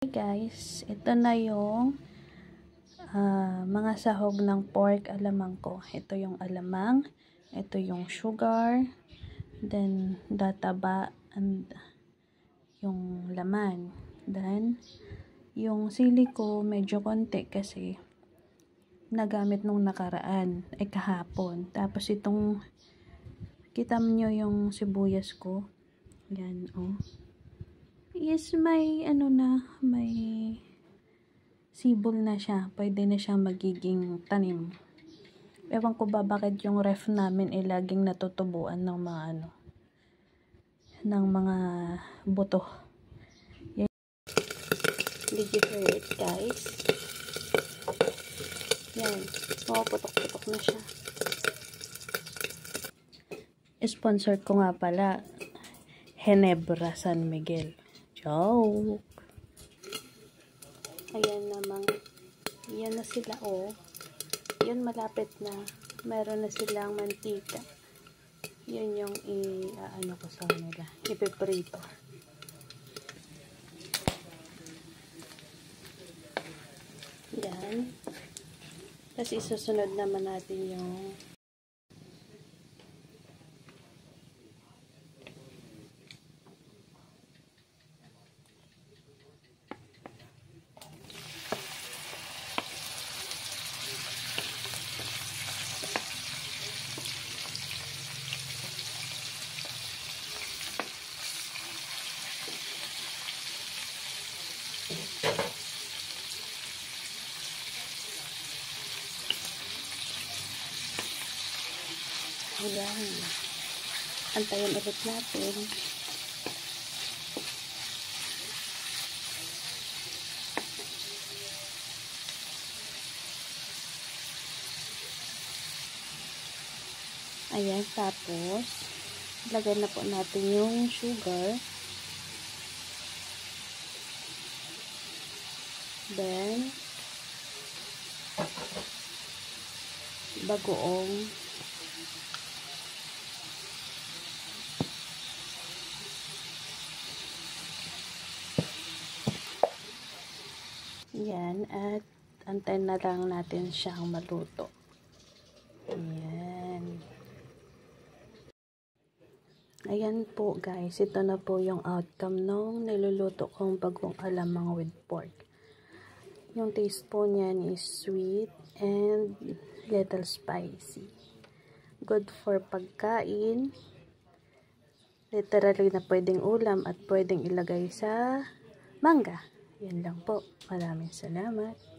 Guys, ito na yung mga sahog ng pork alamang ko. Ito yung alamang, ito yung sugar, then databa, and yung laman. Then, yung sili ko medyo konti kasi nagamit nung nakaraan, kahapon. Tapos itong, kita nyo yung sibuyas ko. Yan, oh. Yes, may may sibol na siya. Pwede na siyang magiging tanim. Ewan ko ba bakit yung ref namin laging natutubuan ng mga ng mga buto. Yan. Did you hear it, guys? Yan. Putok-putok na siya. Sponsor ko nga pala, Ginebra San Miguel. Joke. Ayan namang, yan na sila, oh. Yan, malapit na. Meron na silang mantika. Yan yung ko sa kanila. Ipiprito. Yan. Tapos isusunod naman natin yung ayan. Antayin ulit natin. Ayan, tapos lagay na po natin yung sugar. Then bagoong. Yan, at antayin na lang natin siyang maluto. Ayan. Ayan po guys, ito na po yung outcome nung niluluto kong bagong alamang with pork. Yung taste po niyan is sweet and little spicy. Good for pagkain. Literally na pwedeng ulam at pwedeng ilagay sa mangga. Yan lang po. Maraming salamat.